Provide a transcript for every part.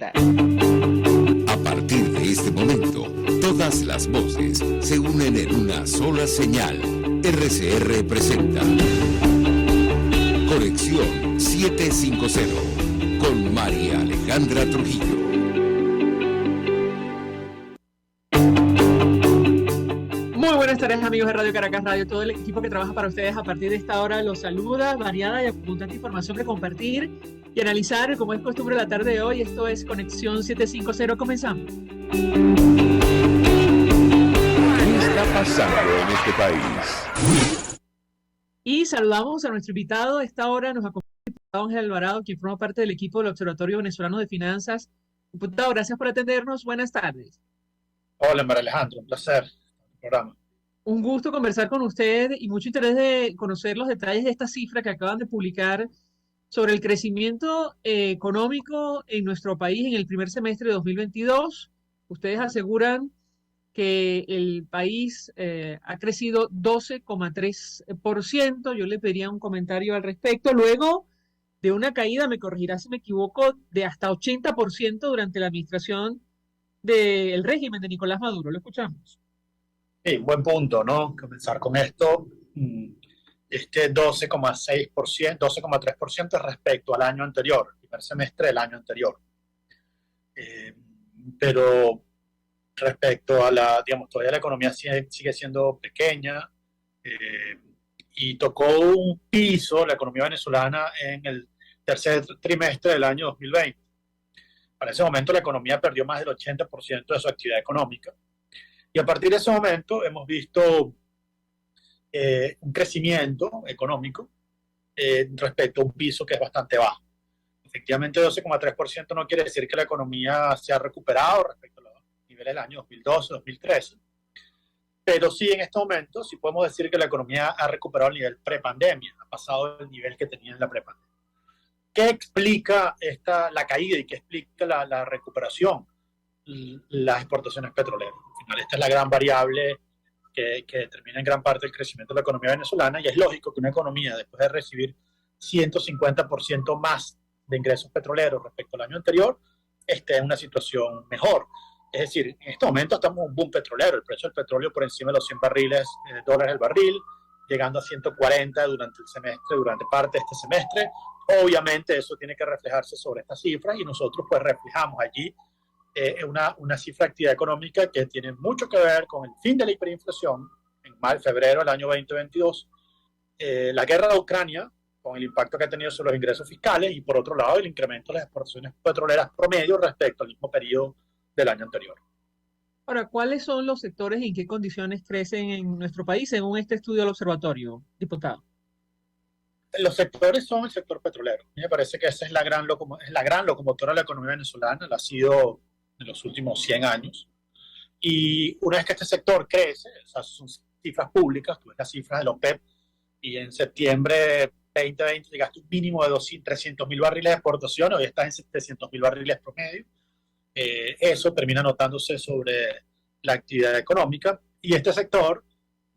A partir de este momento, todas las voces se unen en una sola señal. RCR presenta Conexión 750 con María Alejandra Trujillo. Muy buenas tardes, amigos de Radio Caracas Radio. Todo el equipo que trabaja para ustedes a partir de esta hora los saluda, variada y abundante información que compartir y analizar, como es costumbre la tarde de hoy. Esto es Conexión 750. Comenzamos. ¿Qué está pasando en este país? Y saludamos a nuestro invitado. A esta hora nos acompaña el diputado Ángel Alvarado, quien forma parte del equipo del Observatorio Venezolano de Finanzas. Diputado, gracias por atendernos. Buenas tardes. Hola, María Alejandra, un placer. Programa. Un gusto conversar con usted y mucho interés de conocer los detalles de esta cifra que acaban de publicar sobre el crecimiento económico en nuestro país en el primer semestre de 2022. Ustedes aseguran que el país ha crecido 12,3%. Yo le pediría un comentario al respecto. Luego de una caída, me corregirá si me equivoco, de hasta 80% durante la administración del régimen de Nicolás Maduro. Lo escuchamos. Sí, buen punto, ¿no? Comenzar con esto. Este 12,6%, 12,3% respecto al año anterior, el primer semestre del año anterior. Pero respecto a todavía la economía sigue siendo pequeña y tocó un piso la economía venezolana en el tercer trimestre del año 2020. Para ese momento la economía perdió más del 80% de su actividad económica. Y a partir de ese momento hemos visto un crecimiento económico respecto a un piso que es bastante bajo. Efectivamente, 12,3% no quiere decir que la economía se ha recuperado respecto a los niveles del año 2012, 2013, pero sí en este momento sí podemos decir que la economía ha recuperado el nivel prepandemia, ha pasado el nivel que tenía en la prepandemia. ¿Qué explica la caída y qué explica la recuperación? Las exportaciones petroleras. Al final, esta es la gran variable que determina en gran parte el crecimiento de la economía venezolana, y es lógico que una economía, después de recibir 150% más de ingresos petroleros respecto al año anterior, esté en una situación mejor. Es decir, en este momento estamos en un boom petrolero, el precio del petróleo por encima de los $100 el barril, llegando a 140 durante el semestre, durante parte de este semestre. Obviamente eso tiene que reflejarse sobre estas cifras y nosotros pues reflejamos allí una cifra de actividad económica que tiene mucho que ver con el fin de la hiperinflación en febrero del año 2022, la guerra de Ucrania con el impacto que ha tenido sobre los ingresos fiscales y por otro lado el incremento de las exportaciones petroleras promedio respecto al mismo periodo del año anterior. Ahora, ¿cuáles son los sectores y en qué condiciones crecen en nuestro país según este estudio del observatorio, diputado? Los sectores son el sector petrolero. A mí me parece que esa es la gran locomotora de la economía venezolana, la ha sido en los últimos 100 años. Y una vez que este sector crece, o sea, son cifras públicas, tú ves las cifras de la OPEP, y en septiembre 2020 llegaste a un mínimo de 300.000 barriles de exportación, hoy estás en 700.000 barriles promedio. Eso termina notándose sobre la actividad económica, y este sector,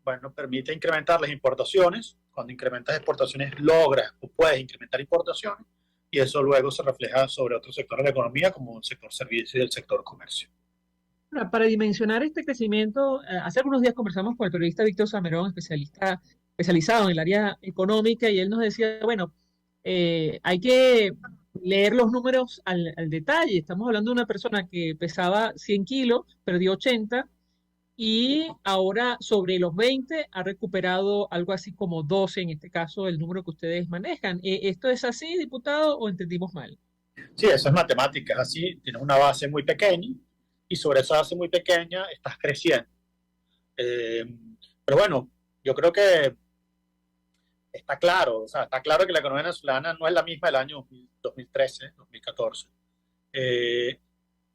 bueno, permite incrementar las importaciones. Cuando incrementas exportaciones logras o puedes incrementar importaciones, y eso luego se refleja sobre otros sectores de la economía como el sector servicios y el sector comercio. Para dimensionar este crecimiento, hace algunos días conversamos con el periodista Víctor Salmerón, especializado en el área económica, y él nos decía, bueno, hay que leer los números al detalle. Estamos hablando de una persona que pesaba 100 kilos, perdió 80, y ahora sobre los 20 ha recuperado algo así como 12, en este caso, el número que ustedes manejan. ¿Esto es así, diputado, o entendimos mal? Sí, eso es matemática, es así. Tienes una base muy pequeña y sobre esa base muy pequeña estás creciendo. Pero bueno, yo creo que está claro, o sea, está claro que la economía venezolana no es la misma del año 2013, 2014.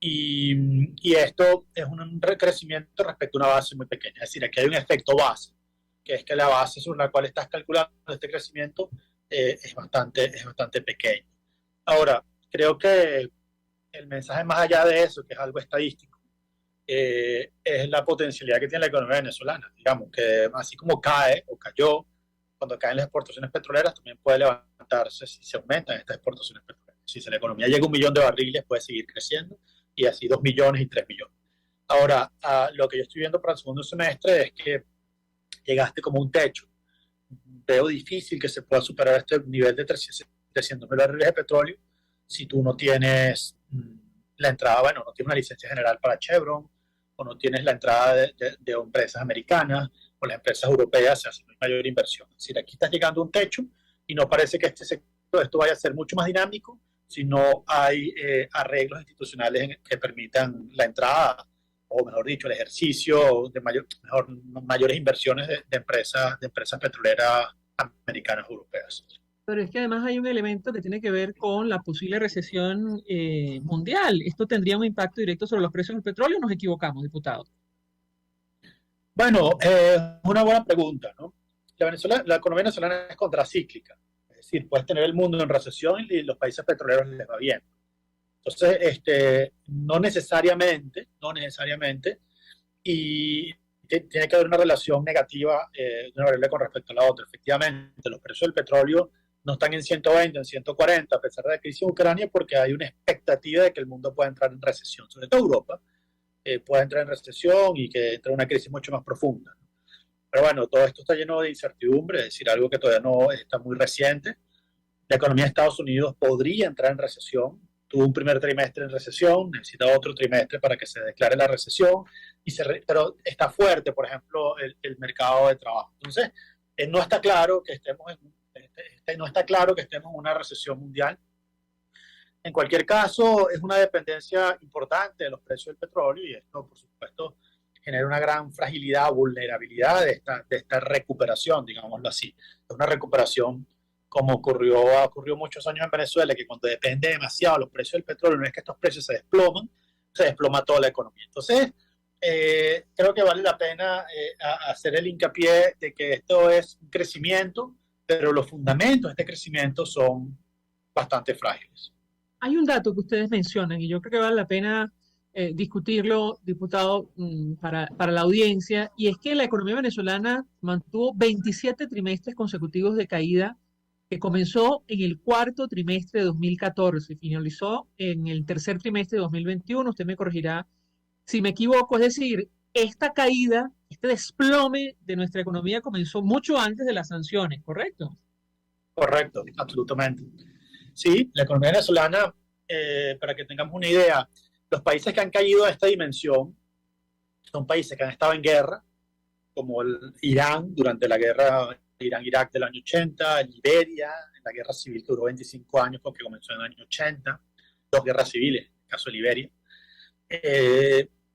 Y esto es un crecimiento respecto a una base muy pequeña. Es decir, aquí hay un efecto base, que es que la base sobre la cual estás calculando este crecimiento es bastante pequeño. Ahora, creo que el mensaje más allá de eso, que es algo estadístico, es la potencialidad que tiene la economía venezolana. Digamos que así como cae o cayó, cuando caen las exportaciones petroleras, también puede levantarse si se aumentan estas exportaciones petroleras. Si la economía llega a 1 millón de barriles, puede seguir creciendo, y así 2 millones y 3 millones. Ahora, lo que yo estoy viendo para el segundo semestre es que llegaste como un techo. Veo difícil que se pueda superar este nivel de 300 mil barriles de petróleo si tú no tienes la entrada, bueno, no tienes una licencia general para Chevron, o no tienes la entrada de empresas americanas, o las empresas europeas se hacen mayor inversión. Es decir, aquí estás llegando a un techo y no parece que este sector, esto vaya a ser mucho más dinámico si no hay arreglos institucionales que permitan la entrada, o mejor dicho, el ejercicio de mayores inversiones de empresas petroleras americanas o europeas. Pero es que además hay un elemento que tiene que ver con la posible recesión mundial. ¿Esto tendría un impacto directo sobre los precios del petróleo o nos equivocamos, diputado? Bueno, una buena pregunta, ¿no? La economía venezolana es contracíclica. Es decir, puedes tener el mundo en recesión y los países petroleros les va bien. Entonces, no necesariamente, y tiene que haber una relación negativa de una variable con respecto a la otra. Efectivamente, los precios del petróleo no están en 120, en 140, a pesar de la crisis en Ucrania, porque hay una expectativa de que el mundo pueda entrar en recesión, sobre todo Europa, pueda entrar en recesión y que entre en una crisis mucho más profunda. Pero bueno, todo esto está lleno de incertidumbre, es decir, algo que todavía no está muy reciente. La economía de Estados Unidos podría entrar en recesión. Tuvo un primer trimestre en recesión, necesita otro trimestre para que se declare la recesión, pero está fuerte, por ejemplo, el mercado de trabajo. Entonces, no está claro que estemos en una recesión mundial. En cualquier caso, es una dependencia importante de los precios del petróleo, y esto, por supuesto, genera una gran fragilidad, vulnerabilidad de esta recuperación, digámoslo así. Es una recuperación como ocurrió muchos años en Venezuela, que cuando depende demasiado de los precios del petróleo, no es que estos precios se desploma toda la economía. Entonces, creo que vale la pena hacer el hincapié de que esto es un crecimiento, pero los fundamentos de este crecimiento son bastante frágiles. Hay un dato que ustedes mencionan y yo creo que vale la pena discutirlo, diputado, para la audiencia, y es que la economía venezolana mantuvo 27 trimestres consecutivos de caída, que comenzó en el cuarto trimestre de 2014 y finalizó en el tercer trimestre de 2021. Usted me corregirá si me equivoco. Es decir, esta caída, este desplome de nuestra economía comenzó mucho antes de las sanciones, ¿correcto? Correcto, absolutamente. Sí, la economía venezolana, para que tengamos una idea, los países que han caído a esta dimensión son países que han estado en guerra, como el Irán durante la guerra Irán-Irak del año 80, Liberia, la guerra civil que duró 25 años porque comenzó en el año 80, 2 guerras civiles, en el caso de Liberia,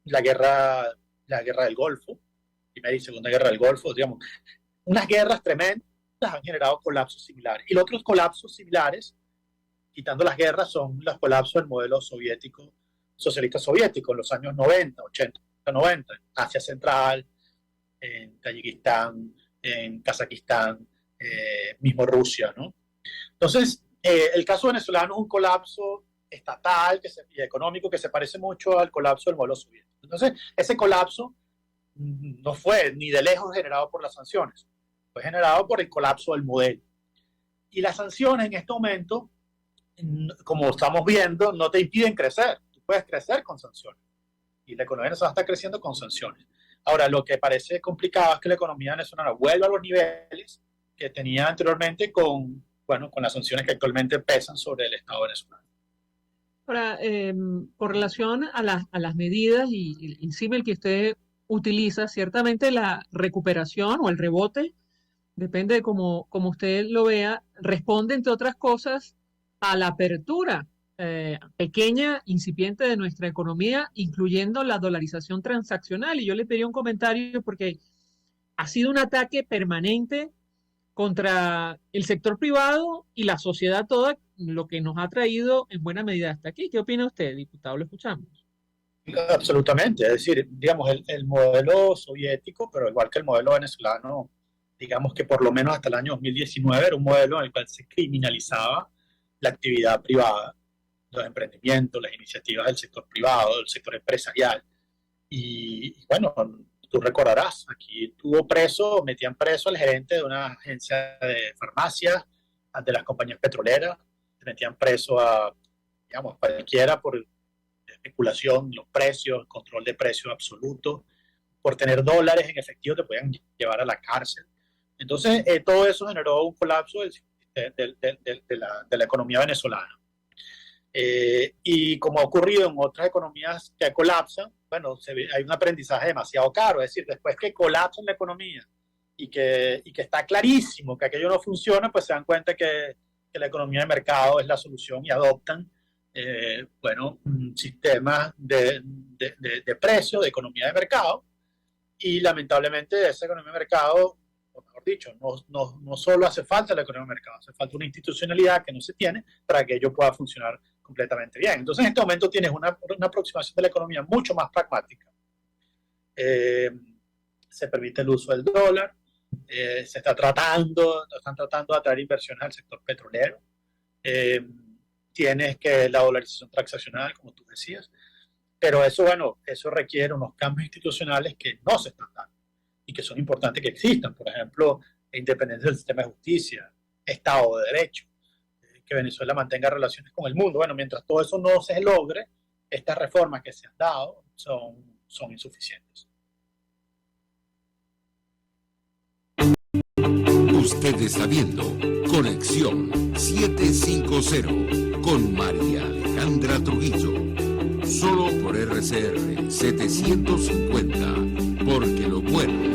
la guerra del Golfo, primera y segunda guerra del Golfo, digamos, unas guerras tremendas han generado colapsos similares. Y los otros colapsos similares, quitando las guerras, son los colapsos del modelo socialista soviético en los años 90, 80, 90, Asia Central, en Tayikistán, en Kazajistán, mismo Rusia, ¿no? Entonces, el caso venezolano es un colapso estatal y económico que se parece mucho al colapso del modelo soviético. Entonces, ese colapso no fue ni de lejos generado por las sanciones, fue generado por el colapso del modelo. Y las sanciones en este momento, como estamos viendo, no te impiden crecer. Tú puedes crecer con sanciones. Y la economía venezolana está creciendo con sanciones. Ahora, lo que parece complicado es que la economía venezolana vuelva a los niveles que tenía anteriormente con las sanciones que actualmente pesan sobre el Estado venezolano. Ahora, con relación a las medidas y el símil que usted utiliza, ciertamente la recuperación o el rebote, depende de cómo usted lo vea, responde, entre otras cosas, a la apertura pequeña, incipiente de nuestra economía, incluyendo la dolarización transaccional. Y yo le pedí un comentario porque ha sido un ataque permanente contra el sector privado y la sociedad toda, lo que nos ha traído en buena medida hasta aquí. ¿Qué opina usted, diputado? Lo escuchamos. Absolutamente, es decir, digamos, el modelo soviético, pero igual que el modelo venezolano, digamos que por lo menos hasta el año 2019 era un modelo en el cual se criminalizaba la actividad privada, los emprendimientos, las iniciativas del sector privado, del sector empresarial. Y bueno, tú recordarás, aquí metían preso al gerente de una agencia de farmacias, de las compañías petroleras, metían preso a digamos, cualquiera por especulación, los precios, control de precios absoluto, por tener dólares en efectivo te pueden llevar a la cárcel. Entonces, todo eso generó un colapso de la economía venezolana. Y como ha ocurrido en otras economías que colapsan, bueno, hay un aprendizaje demasiado caro. Es decir, después que colapsa la economía y que está clarísimo que aquello no funciona, pues se dan cuenta que la economía de mercado es la solución y adoptan sistemas de precios, de economía de mercado. Y lamentablemente esa economía de mercado, o mejor dicho, no solo hace falta la economía de mercado, hace falta una institucionalidad que no se tiene para que ello pueda funcionar completamente bien. Entonces, en este momento tienes una aproximación de la economía mucho más pragmática. Se permite el uso del dólar, están tratando de atraer inversiones al sector petrolero. Tienes que la dolarización transaccional, como tú decías, pero eso requiere unos cambios institucionales que no se están dando y que son importantes que existan. Por ejemplo, independencia del sistema de justicia, Estado de Derecho, que Venezuela mantenga relaciones con el mundo. Bueno, mientras todo eso no se logre, estas reformas que se han dado son insuficientes. Usted está viendo Conexión 750 con María Alejandra Trujillo. Solo por RCR 750, porque lo bueno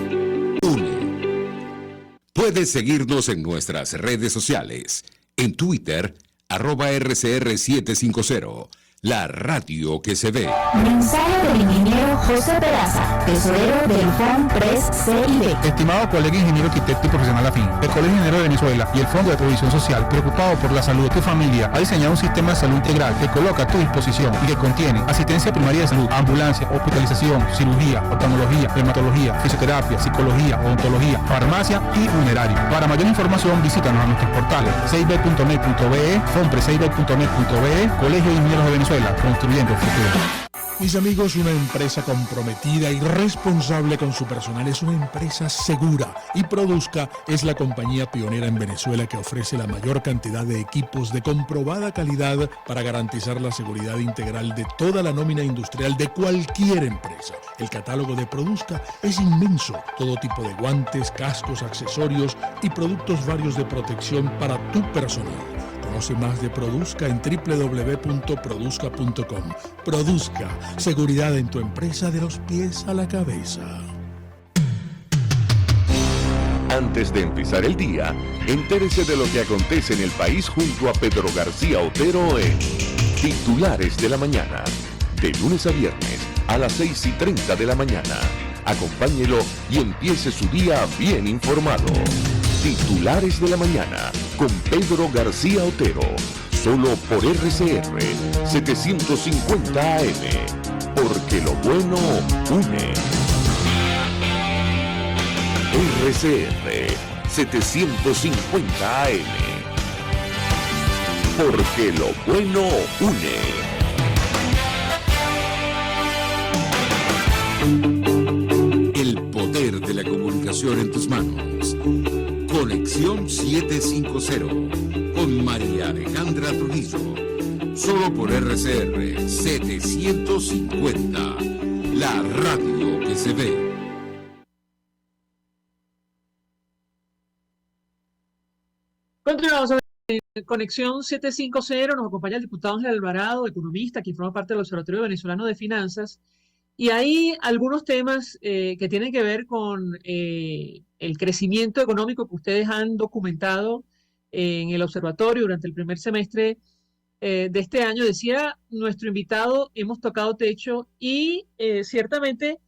une. Puedes seguirnos en nuestras redes sociales. En Twitter, @RCR750, la radio que se ve. Mensaje del ingeniero José Peraza, tesorero del FONPRES CID. Estimado colega ingeniero arquitecto y profesional afín, el Colegio Ingeniero de Venezuela y el Fondo de Previsión Social, preocupado por la salud de tu familia, ha diseñado un sistema de salud integral que coloca a tu disposición y que contiene asistencia primaria de salud, ambulancia, hospitalización, cirugía, oftalmología, dermatología, fisioterapia, psicología, odontología, farmacia y funerario. Para mayor información, visítanos a nuestros portales 6b.net.be, fonpres6b.net.be, Colegio de Ingenieros de Venezuela, construyendo el futuro. Mis amigos, una empresa comprometida y responsable con su personal es una empresa segura, y Produzca es la compañía pionera en Venezuela que ofrece la mayor cantidad de equipos de comprobada calidad para garantizar la seguridad integral de toda la nómina industrial de cualquier empresa. El catálogo de Produzca es inmenso, todo tipo de guantes, cascos, accesorios y productos varios de protección para tu personal. Conoce más de Produzca en www.produzca.com. Produzca, seguridad en tu empresa de los pies a la cabeza. Antes de empezar el día, entérese de lo que acontece en el país junto a Pedro García Otero en Titulares de la Mañana. De lunes a viernes a las 6:30 de la mañana. Acompáñelo y empiece su día bien informado. Titulares de la Mañana con Pedro García Otero. Solo por RCR 750 AM. Porque lo bueno une. RCR 750 AM. Porque lo bueno une. El poder de la comunicación en tus manos. Conexión 750 con María Alejandra Trujillo. Solo por RCR 750, la radio que se ve. Continuamos en Conexión 750. Nos acompaña el diputado Ángel Alvarado, economista, que forma parte del Observatorio Venezolano de Finanzas. Y hay algunos temas que tienen que ver con el crecimiento económico que ustedes han documentado en el observatorio durante el primer semestre de este año. Decía nuestro invitado, hemos tocado techo y ciertamente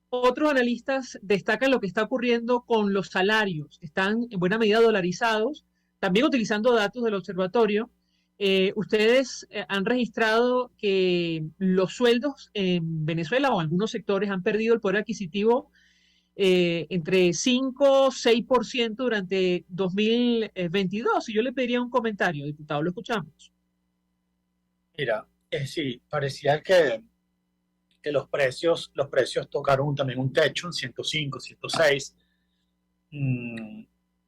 otros analistas destacan lo que está ocurriendo con los salarios, que están en buena medida dolarizados, también utilizando datos del observatorio. Ustedes han registrado que los sueldos en Venezuela o algunos sectores han perdido el poder adquisitivo entre 5 o 6% durante 2022. Y yo le pediría un comentario, diputado, lo escuchamos. Mira, sí, parecía que los precios tocaron también un techo en 105, 106.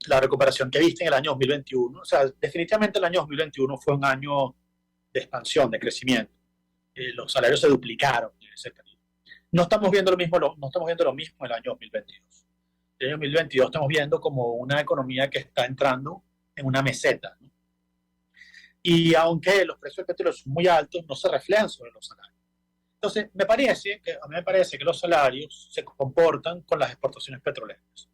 La recuperación que viste en el año 2021, o sea, definitivamente el año 2021 fue un año expansión, de crecimiento. Los salarios se duplicaron en ese periodo. No estamos viendo lo mismo en el año 2022. En el año 2022 estamos viendo como una economía que está entrando en una meseta, ¿no? Y aunque los precios del petróleo son muy altos, no se reflejan sobre los salarios. Entonces, a mí me parece que los salarios se comportan con las exportaciones petroleras.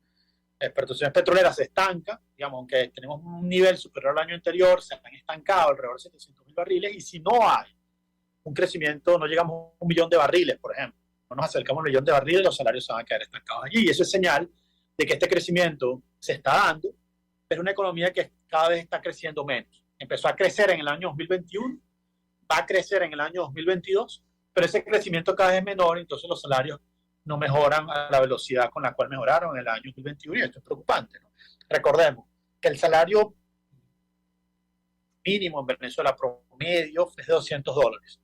Las exportaciones petroleras se estancan, digamos, aunque tenemos un nivel superior al año anterior, se han estancado alrededor de 700.000 barriles, y si no hay un crecimiento, no llegamos a 1 millón de barriles, por ejemplo, no nos acercamos a 1 millón de barriles, los salarios se van a quedar estancados allí, y eso es señal de que este crecimiento se está dando, pero una economía que cada vez está creciendo menos. Empezó a crecer en el año 2021, va a crecer en el año 2022, pero ese crecimiento cada vez es menor, entonces los salarios no mejoran a la velocidad con la cual mejoraron en el año 2021, y esto es preocupante, ¿no? Recordemos que el salario mínimo en Venezuela promedio es de $200.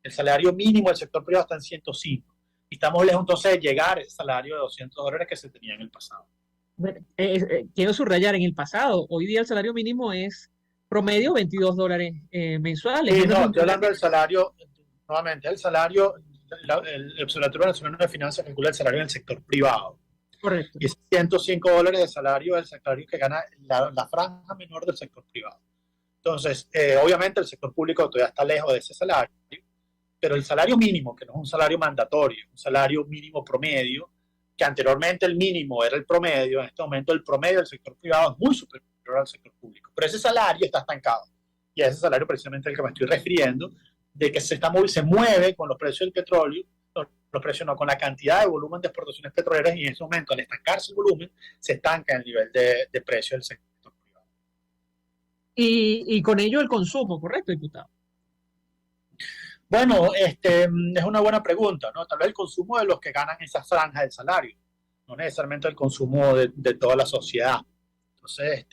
El salario mínimo del sector privado está en 105. Y estamos lejos entonces de llegar a ese salario de $200 que se tenía en el pasado. Bueno, quiero subrayar, en el pasado, hoy día el salario mínimo es promedio $22 mensuales. Sí, no, estoy hablando del salario, nuevamente, el salario, el Observatorio Nacional de Finanzas calcula el salario en el sector privado. Correcto. Y es $105 de salario, el salario que gana la franja menor del sector privado. Entonces, obviamente el sector público todavía está lejos de ese salario, pero el salario mínimo, que no es un salario mandatorio, un salario mínimo promedio, que anteriormente el mínimo era el promedio, en este momento el promedio del sector privado es muy superior al sector público. Pero ese salario está estancado. Y a ese salario precisamente al que me estoy refiriendo, de que se mueve con los precios del petróleo, los precios no, con la cantidad de volumen de exportaciones petroleras, y en ese momento, al estancarse el volumen, se estanca el nivel de precio del sector privado. Y con ello el consumo, ¿correcto, diputado? Bueno, es una buena pregunta, ¿no? Tal vez el consumo de los que ganan esa franja del salario, no necesariamente el consumo de toda la sociedad. Entonces,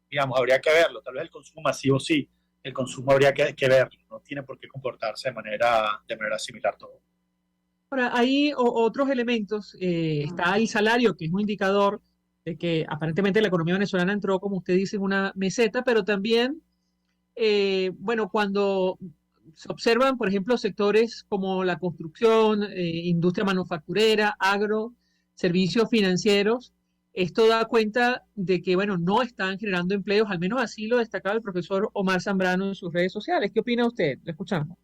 digamos, habría que verlo. Tal vez el consumo masivo sí, el consumo habría que verlo. No tiene por qué comportarse de manera similar todo. Ahora, hay otros elementos. Está el salario, que es un indicador de que aparentemente la economía venezolana entró, como usted dice, en una meseta, pero también, bueno, cuando se observan, por ejemplo, sectores como la construcción, industria manufacturera, agro, servicios financieros, esto da cuenta de que, bueno, no están generando empleos, al menos así lo destacaba el profesor Omar Zambrano en sus redes sociales. ¿Qué opina usted? Lo escuchamos.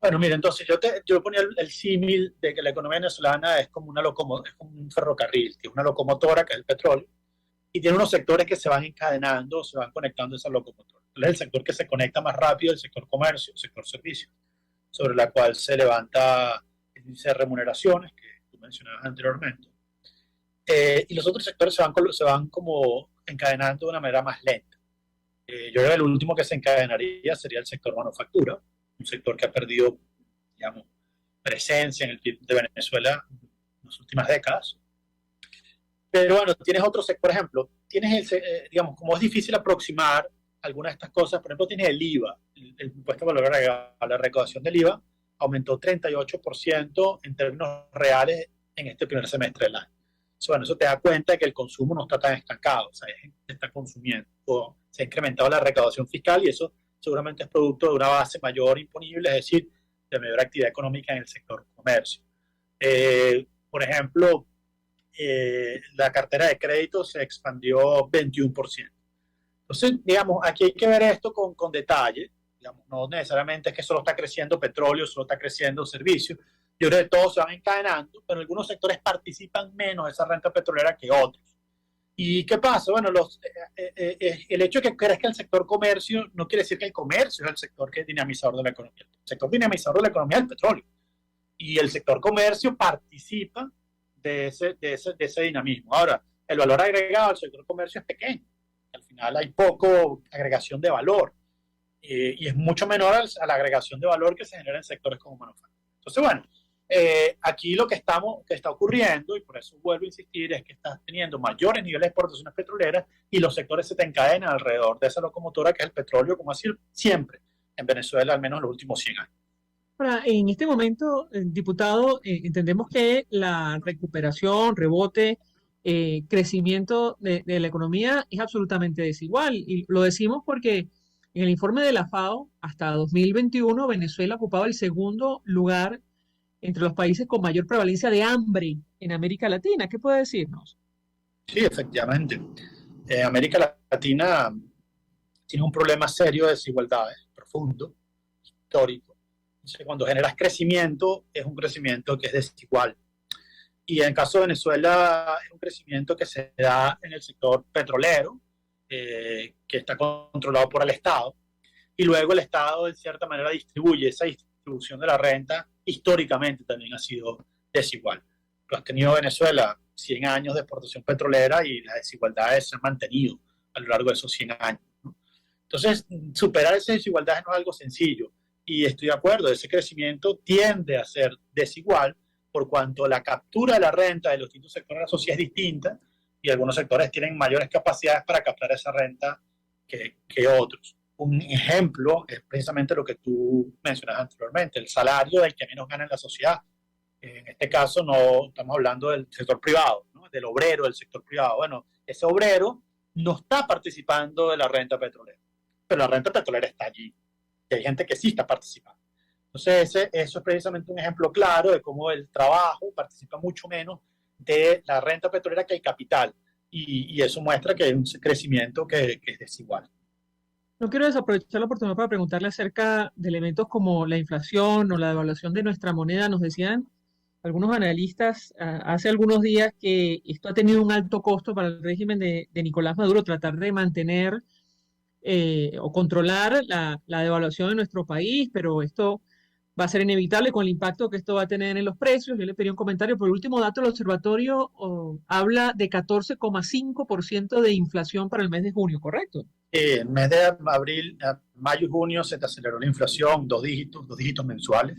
Bueno, mire, entonces yo ponía el símil de que la economía venezolana es como es como un ferrocarril, que es una locomotora, que es el petróleo, y tiene unos sectores que se van encadenando, se van conectando a esa locomotora. Es el sector que se conecta más rápido, el sector comercio, el sector servicios, sobre la cual se levanta el índice de remuneraciones que tú mencionabas anteriormente. Y los otros sectores se van como encadenando de una manera más lenta. Yo creo que el último que se encadenaría sería el sector manufactura, un sector que ha perdido, digamos, presencia en el PIB de Venezuela en las últimas décadas. Pero bueno, tienes otro sector, por ejemplo, digamos, como es difícil aproximar algunas de estas cosas, por ejemplo, tienes el IVA, el impuesto de valor agregado, la recaudación del IVA aumentó 38% en términos reales en este primer semestre del año. Bueno, eso te da cuenta de que el consumo no está tan estancado, o sea, se está consumiendo, se ha incrementado la recaudación fiscal, y eso seguramente es producto de una base mayor imponible, es decir, de mayor actividad económica en el sector comercio. Por ejemplo, la cartera de crédito se expandió 21%. Entonces, digamos, aquí hay que ver esto con detalle. Digamos, no necesariamente es que solo está creciendo petróleo, solo está creciendo servicios. Yo creo que todos se van encadenando, pero algunos sectores participan menos de esa renta petrolera que otros. ¿Y qué pasa? Bueno, el hecho de que crezca el sector comercio no quiere decir que el comercio es el sector que es dinamizador de la economía. El sector dinamizador de la economía es el petróleo. Y el sector comercio participa de ese dinamismo. Ahora, el valor agregado al sector comercio es pequeño. Al final hay poco agregación de valor. Y es mucho menor a la agregación de valor que se genera en sectores como manufactura. Entonces, bueno, aquí lo que está ocurriendo, y por eso vuelvo a insistir, es que estás teniendo mayores niveles de exportaciones petroleras y los sectores se te encadenan alrededor de esa locomotora que es el petróleo, como ha sido siempre en Venezuela, al menos en los últimos 100 años. Ahora, en este momento, diputado, entendemos que la recuperación, rebote, crecimiento de la economía es absolutamente desigual. Y lo decimos porque En el informe de la FAO, hasta 2021, Venezuela ocupaba el segundo lugar entre los países con mayor prevalencia de hambre en América Latina. ¿Qué puede decirnos? Sí, efectivamente. América Latina tiene un problema serio de desigualdades, profundo, histórico. Entonces, cuando generas crecimiento, es un crecimiento que es desigual. Y en el caso de Venezuela, es un crecimiento que se da en el sector petrolero, que está controlado por el Estado. Y luego el Estado, de cierta manera, distribuye. Esa distribución de la renta históricamente también ha sido desigual. Tú has tenido Venezuela 100 años de exportación petrolera y las desigualdades se han mantenido a lo largo de esos 100 años, ¿no? Entonces, superar esas desigualdades no es algo sencillo. Y estoy de acuerdo, ese crecimiento tiende a ser desigual por cuanto la captura de la renta de los distintos sectores de la sociedad es distinta y algunos sectores tienen mayores capacidades para captar esa renta que otros. Un ejemplo es precisamente lo que tú mencionas anteriormente, el salario del que menos gana en la sociedad. En este caso no estamos hablando del sector privado, ¿no? Del obrero del sector privado. Bueno, ese obrero no está participando de la renta petrolera, pero la renta petrolera está allí. Y hay gente que sí está participando. Entonces, eso es precisamente un ejemplo claro de cómo el trabajo participa mucho menos de la renta petrolera que el capital. Y eso muestra que hay un crecimiento que es desigual. No quiero desaprovechar la oportunidad para preguntarle acerca de elementos como la inflación o la devaluación de nuestra moneda. Nos decían algunos analistas hace algunos días que esto ha tenido un alto costo para el régimen de Nicolás Maduro, tratar de mantener o controlar la devaluación de nuestro país, pero esto va a ser inevitable con el impacto que esto va a tener en los precios. Yo le pedí un comentario. Por el último dato, el observatorio habla de 14,5% de inflación para el mes de junio, ¿correcto? En el mes de abril, mayo y junio se te aceleró la inflación, dos dígitos mensuales.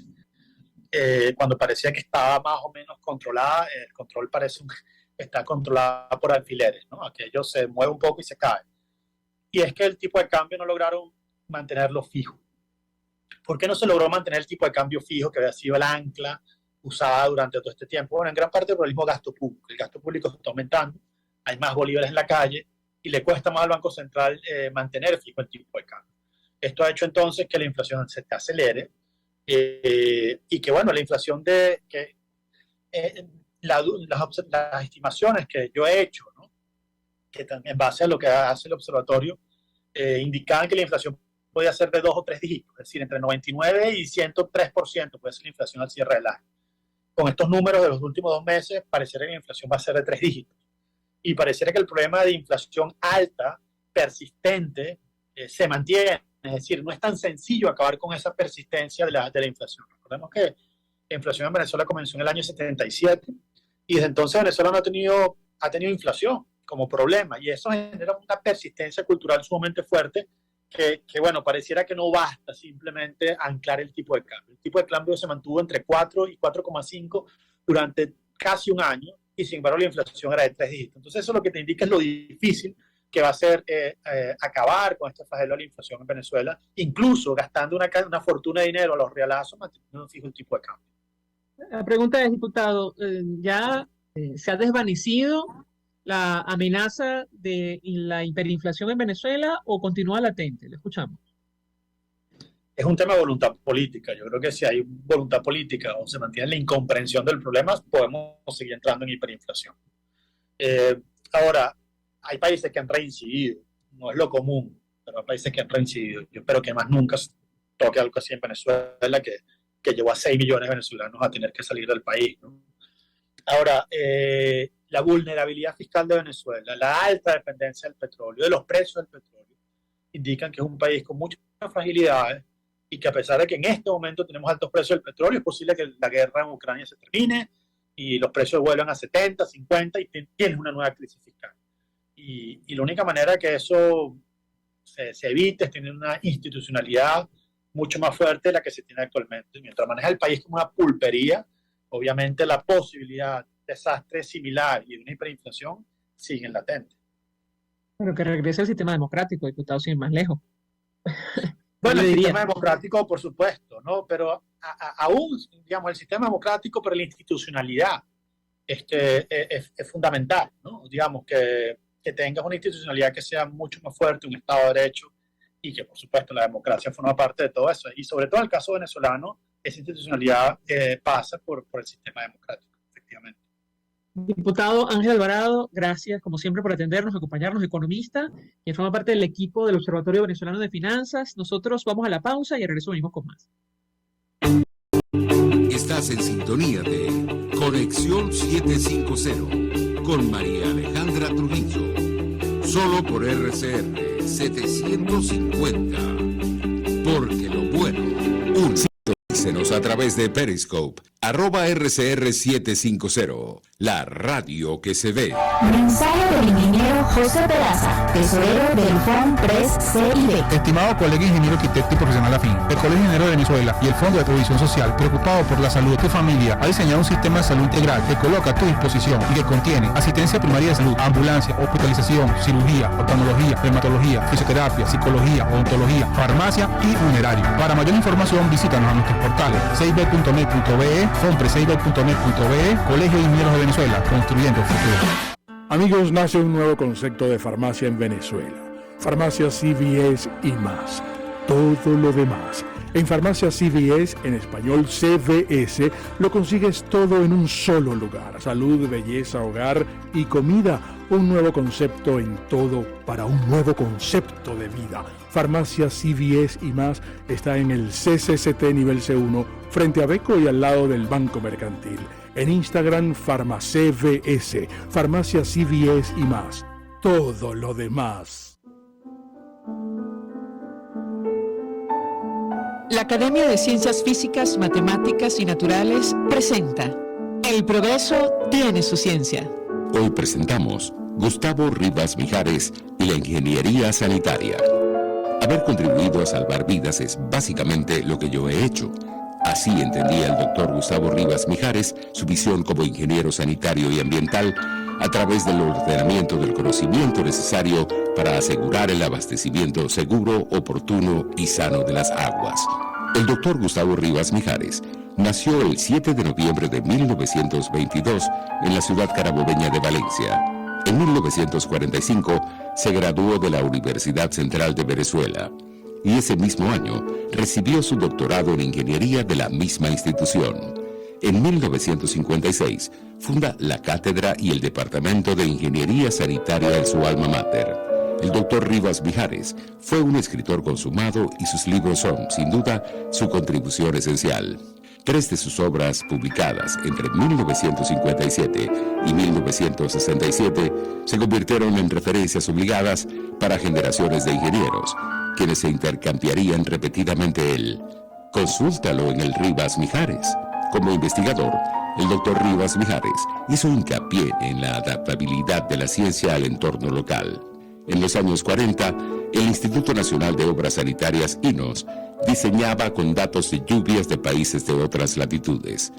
Cuando parecía que estaba más o menos controlada, el control parece está controlada por alfileres, ¿no? Aquello se mueve un poco y se cae. Y es que el tipo de cambio no lograron mantenerlo fijo. ¿Por qué no se logró mantener el tipo de cambio fijo que había sido el ancla usada durante todo este tiempo? Bueno, en gran parte por el mismo gasto público. El gasto público se está aumentando, hay más bolívares en la calle y le cuesta más al Banco Central mantener fijo el tipo de cambio. Esto ha hecho entonces que la inflación se te acelere y que, bueno, la inflación las estimaciones que yo he hecho, ¿no? Que también en base a lo que hace el observatorio, indicaban que la inflación podía ser de 2 o 3 dígitos, es decir, entre 99 y 103% puede ser la inflación al cierre del año. Con estos números de los últimos 2 meses, pareciera que la inflación va a ser de 3 dígitos. Y pareciera que el problema de inflación alta, persistente, se mantiene. Es decir, no es tan sencillo acabar con esa persistencia de la inflación. Recordemos que la inflación en Venezuela comenzó en el año 77 y desde entonces Venezuela no ha tenido inflación como problema y eso genera una persistencia cultural sumamente fuerte que bueno, pareciera que no basta simplemente anclar el tipo de cambio. El tipo de cambio se mantuvo entre 4 y 4,5 durante casi un año y sin embargo la inflación era de 3 dígitos. Entonces eso lo que te indica es lo difícil que va a ser acabar con este flagelo de la inflación en Venezuela, incluso gastando una fortuna de dinero a los realazos, manteniendo fijo el tipo de cambio. La pregunta es, diputado, ¿ya se ha desvanecido la amenaza de la hiperinflación en Venezuela o continúa latente? Le escuchamos. Es un tema de voluntad política. Yo creo que si hay voluntad política o se mantiene la incomprensión del problema, podemos seguir entrando en hiperinflación. Ahora, hay países que han reincidido, no es lo común, pero hay países que han reincidido. Yo espero que más nunca toque algo así en Venezuela, que llevó a 6 millones de venezolanos a tener que salir del país, ¿no? Ahora, la vulnerabilidad fiscal de Venezuela, la alta dependencia del petróleo, de los precios del petróleo, indican que es un país con muchas fragilidades y que a pesar de que en este momento tenemos altos precios del petróleo, es posible que la guerra en Ucrania se termine y los precios vuelvan a 70, 50 y tienes una nueva crisis fiscal. Y la única manera que eso se evite es tener una institucionalidad mucho más fuerte de la que se tiene actualmente. Mientras maneja el país como una pulpería, obviamente la posibilidad de desastre similar y de una hiperinflación siguen latentes. Bueno, que regrese el sistema democrático, diputado, sin ir más lejos. Bueno, el sistema democrático, por supuesto, ¿no? Pero aún, digamos, el sistema democrático, pero la institucionalidad es fundamental, ¿no? Digamos, que tengas una institucionalidad que sea mucho más fuerte, un Estado de Derecho, y que por supuesto la democracia forma parte de todo eso. Y sobre todo en el caso venezolano, esa institucionalidad pasa por el sistema democrático, efectivamente. Diputado Ángel Alvarado, gracias como siempre por atendernos, acompañarnos, economista, quien forma parte del equipo del Observatorio Venezolano de Finanzas. Nosotros vamos a la pausa y al regreso venimos con más. Estás en sintonía de Conexión 750 con María Alejandra Trujillo. Solo por RCR 750. Porque lo bueno une. Síguenos a través de Periscope, @RCR750, la radio que se ve. Mensaje del ingeniero José Peraza, tesorero del FONPRES CIB. Estimado colega ingeniero arquitecto y profesional afín, el Colegio de Ingenieros de Venezuela y el Fondo de Previsión Social, preocupado por la salud de tu familia, ha diseñado un sistema de salud integral que coloca a tu disposición y que contiene asistencia primaria de salud, ambulancia, hospitalización, cirugía, oftalmología, dermatología, fisioterapia, psicología, odontología, farmacia y funerario. Para mayor información, visítanos a nuestros portales cib.net.be, fonprescib.net.be, Colegio de Ingenieros de Venezuela, construyendo el futuro. Amigos, nace un nuevo concepto de farmacia en Venezuela. Farmacia CVS y más. Todo lo demás. En Farmacia CVS, en español CVS, lo consigues todo en un solo lugar. Salud, belleza, hogar y comida. Un nuevo concepto en todo para un nuevo concepto de vida. Farmacia CVS y más está en el CCCT nivel C1, frente a Beco y al lado del Banco Mercantil. En Instagram, FarmaCVS, Farmacia CVS y más. Todo lo demás. La Academia de Ciencias Físicas, Matemáticas y Naturales presenta El progreso tiene su ciencia. Hoy presentamos Gustavo Rivas Mijares y la ingeniería sanitaria. Haber contribuido a salvar vidas es básicamente lo que yo he hecho. Así entendía el doctor Gustavo Rivas Mijares su visión como ingeniero sanitario y ambiental a través del ordenamiento del conocimiento necesario para asegurar el abastecimiento seguro, oportuno y sano de las aguas. El doctor Gustavo Rivas Mijares nació el 7 de noviembre de 1922 en la ciudad carabobeña de Valencia. En 1945 se graduó de la Universidad Central de Venezuela y ese mismo año recibió su doctorado en ingeniería de la misma institución. En 1956 funda la cátedra y el departamento de ingeniería sanitaria en su alma mater. El doctor Rivas Mijares fue un escritor consumado y sus libros son, sin duda, su contribución esencial. 3 de sus obras publicadas entre 1957 y 1967 se convirtieron en referencias obligadas para generaciones de ingenieros, quienes se intercambiarían repetidamente el "consúltalo en el Rivas Mijares". Como investigador, el doctor Rivas Mijares hizo hincapié en la adaptabilidad de la ciencia al entorno local. En los años 40, el Instituto Nacional de Obras Sanitarias, INOS, diseñaba con datos de lluvias de países de otras latitudes.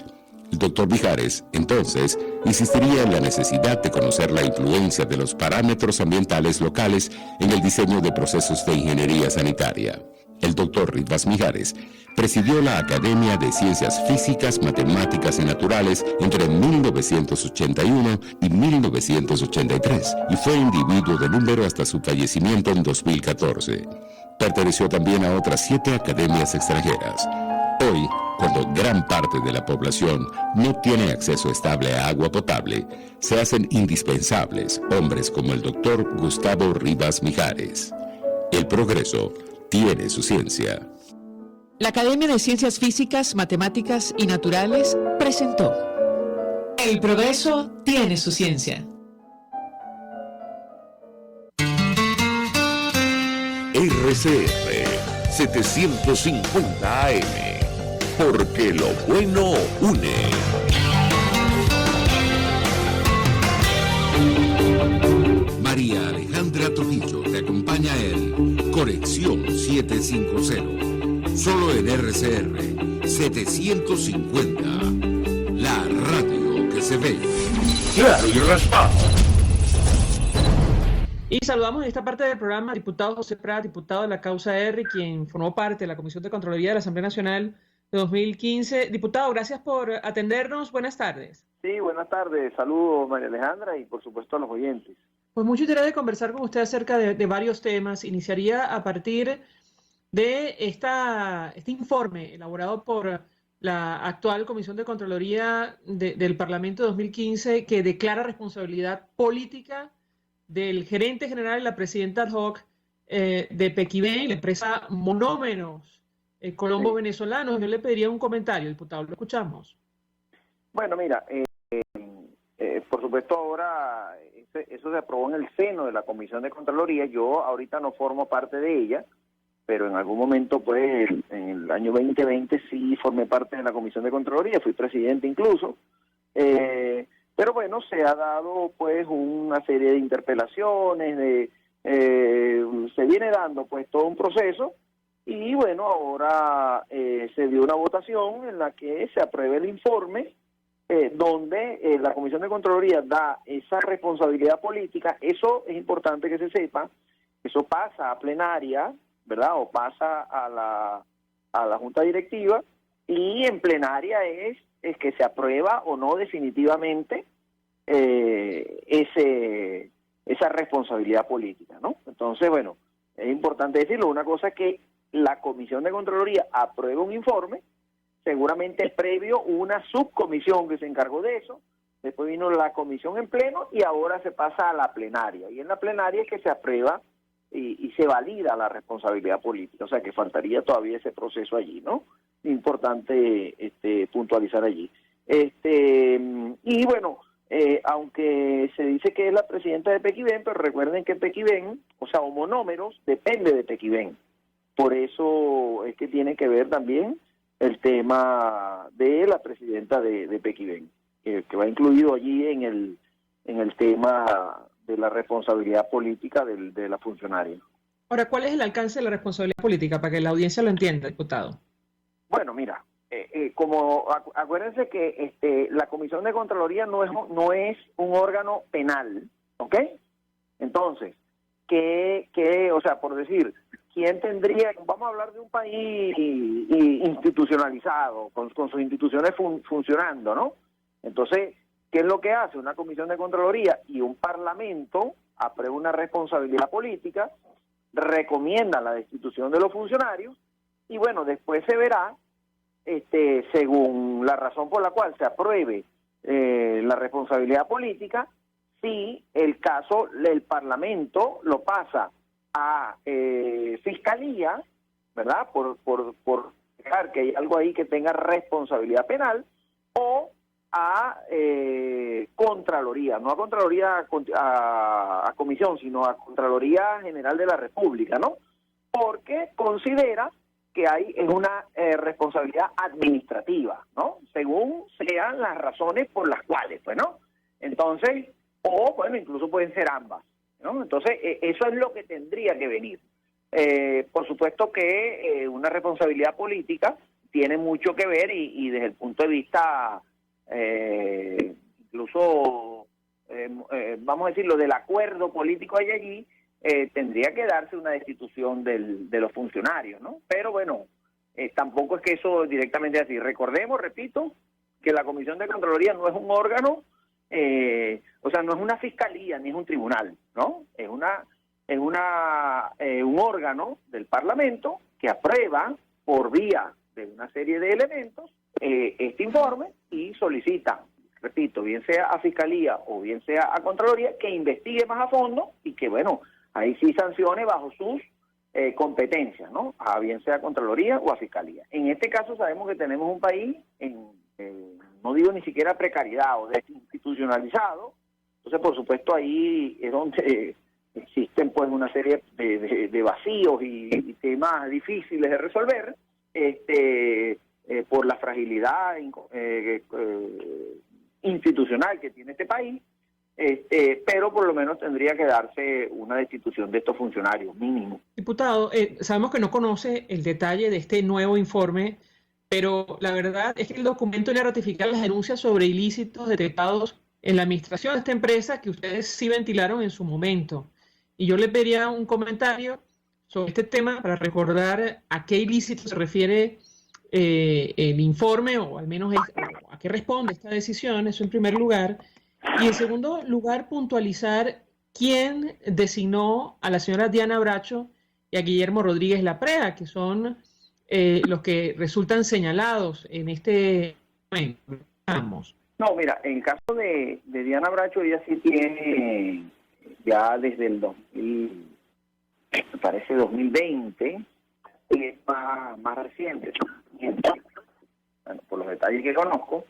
El doctor Mijares, entonces, insistiría en la necesidad de conocer la influencia de los parámetros ambientales locales en el diseño de procesos de ingeniería sanitaria. El doctor Rivas Mijares presidió la Academia de Ciencias Físicas, Matemáticas y Naturales entre 1981 y 1983 y fue individuo de número hasta su fallecimiento en 2014. Perteneció también a otras 7 academias extranjeras. Hoy, cuando gran parte de la población no tiene acceso estable a agua potable, se hacen indispensables hombres como el doctor Gustavo Rivas Mijares. El progreso tiene su ciencia. La Academia de Ciencias Físicas, Matemáticas y Naturales presentó El progreso tiene su ciencia. RCR 750 AM, porque lo bueno une. María Alejandra Trujillo te acompaña en Conexión 750. Solo en RCR 750. La radio que se ve. Claro y raspado. Y saludamos en esta parte del programa al diputado José Prat, diputado de la causa R, quien formó parte de la Comisión de Contraloría de la Asamblea Nacional de 2015. Diputado, gracias por atendernos. Buenas tardes. Sí, buenas tardes. Saludos, María Alejandra, y por supuesto a los oyentes. Pues mucho interés de conversar con usted acerca de varios temas. Iniciaría a partir de este informe elaborado por la actual Comisión de Contraloría del Parlamento de 2015, que declara responsabilidad política del gerente general y la presidenta ad hoc de Pequibén, la empresa Monómeros Colombo Venezolanos. Yo le pediría un comentario, diputado, lo escuchamos. Bueno, mira, por supuesto ahora eso se aprobó en el seno de la Comisión de Contraloría. Yo ahorita no formo parte de ella, pero en algún momento, pues, en el año 2020 sí formé parte de la Comisión de Contraloría, fui presidente incluso. Pero bueno, se ha dado pues una serie de interpelaciones, se viene dando pues todo un proceso y bueno, ahora se dio una votación en la que se apruebe el informe donde la Comisión de Contraloría da esa responsabilidad política. Eso es importante que se sepa, eso pasa a plenaria, ¿verdad? O pasa a la Junta Directiva y en plenaria es que se aprueba o no definitivamente esa responsabilidad política, ¿no? Entonces, bueno, es importante decirlo. Una cosa es que la Comisión de Contraloría aprueba un informe, seguramente previo una subcomisión que se encargó de eso, después vino la comisión en pleno y ahora se pasa a la plenaria. Y en la plenaria es que se aprueba y se valida la responsabilidad política, o sea que faltaría todavía ese proceso allí, ¿no? Importante puntualizar allí. Y bueno, aunque se dice que es la presidenta de Pequibén, pero recuerden que Pequibén, o sea, Monómeros, depende de Pequibén. Por eso es que tiene que ver también el tema de la presidenta de Pequibén, que va incluido allí en el tema de la responsabilidad política de la funcionaria. Ahora, ¿cuál es el alcance de la responsabilidad política para que la audiencia lo entienda, diputado? Bueno, mira, como acuérdense que la Comisión de Contraloría no es un órgano penal, ¿ok? Entonces, o sea, por decir, ¿quién tendría? Vamos a hablar de un país institucionalizado, con sus instituciones funcionando, ¿no? Entonces, ¿qué es lo que hace una Comisión de Contraloría? Y un Parlamento aprueba una responsabilidad política, recomienda la destitución de los funcionarios y bueno, después se verá, según la razón por la cual se apruebe la responsabilidad política, si el caso, el Parlamento lo pasa a Fiscalía, ¿verdad? Por dejar que hay algo ahí que tenga responsabilidad penal, o a Contraloría, no a Contraloría a Comisión, sino a Contraloría General de la República, ¿no? Porque considera que es una responsabilidad administrativa, ¿no? Según sean las razones por las cuales, pues, ¿no? Entonces, o bueno, incluso pueden ser ambas, ¿no? Entonces, eso es lo que tendría que venir. Por supuesto que una responsabilidad política tiene mucho que ver y desde el punto de vista incluso vamos a decirlo, del acuerdo político hay allí, tendría que darse una destitución de los funcionarios, ¿no? Pero bueno, tampoco es que eso directamente así. Recordemos, repito, que la Comisión de Contraloría no es un órgano, o sea, no es una fiscalía ni es un tribunal, ¿no? Es un órgano del Parlamento que aprueba por vía de una serie de elementos este informe y solicita, repito, bien sea a Fiscalía o bien sea a Contraloría, que investigue más a fondo y que, bueno, ahí sí sancione bajo sus competencias, ¿no? A bien sea a Contraloría o a Fiscalía. En este caso sabemos que tenemos un país no digo ni siquiera precariedad o desinstitucionalizado, entonces por supuesto ahí es donde existen pues una serie de vacíos y temas difíciles de resolver, por la fragilidad institucional que tiene este país, pero por lo menos tendría que darse una destitución de estos funcionarios, mínimo. Diputado, sabemos que no conoce el detalle de este nuevo informe, pero la verdad es que el documento viene a ratificar las denuncias sobre ilícitos detectados en la administración de esta empresa que ustedes sí ventilaron en su momento. Y yo le pediría un comentario sobre este tema para recordar a qué ilícito se refiere el informe, o al menos a qué responde esta decisión, eso en primer lugar. Y en segundo lugar, puntualizar quién designó a la señora Diana Bracho y a Guillermo Rodríguez Laprea, que son los que resultan señalados en este momento. No, mira, en caso de Diana Bracho, ella sí tiene ya desde el 2000, me parece 2020, y es más reciente. Bueno, por los detalles que conozco,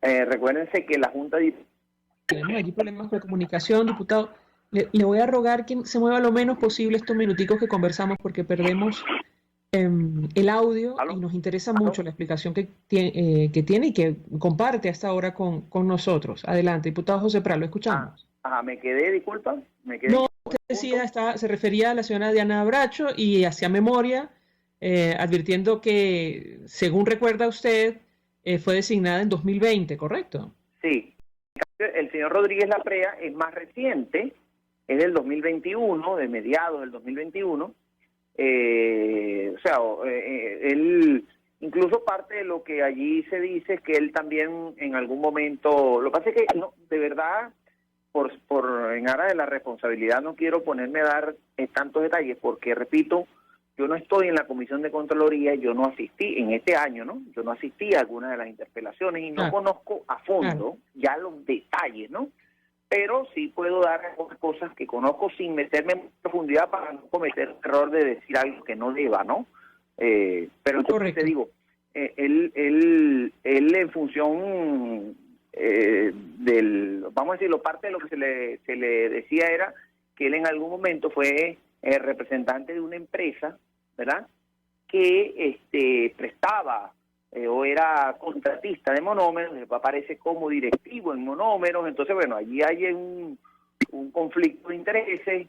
recuérdense que la Junta de... Tenemos allí problemas de comunicación, diputado. Le voy a rogar que se mueva lo menos posible estos minuticos que conversamos porque perdemos el audio. ¿Aló? Y nos interesa mucho la explicación que tiene y que comparte hasta ahora con nosotros. Adelante, diputado José Prat, lo escuchamos. Me quedé, disculpa. No, usted decía, se refería a la señora Diana Bracho y hacía memoria, advirtiendo que, según recuerda usted, fue designada en 2020, ¿correcto? Sí. El señor Rodríguez Laprea es más reciente, es del 2021, de mediados del 2021. Él, incluso parte de lo que allí se dice es que él también en algún momento, lo que pasa es que no, de verdad, en aras de la responsabilidad no quiero ponerme a dar tantos detalles porque, repito, yo no estoy en la Comisión de Contraloría, yo no asistí en este año, ¿no? Yo no asistí a algunas de las interpelaciones y no conozco a fondo ya los detalles, ¿no? Pero sí puedo dar algunas cosas que conozco sin meterme en profundidad para no cometer el error de decir algo que no deba, ¿no? Pero entonces te digo, él en función vamos a decirlo, parte de lo que se le decía era que él en algún momento fue representante de una empresa, ¿verdad?, que prestaba o era contratista de monómeros, después aparece como directivo en monómeros. Entonces, bueno, allí hay un conflicto de intereses,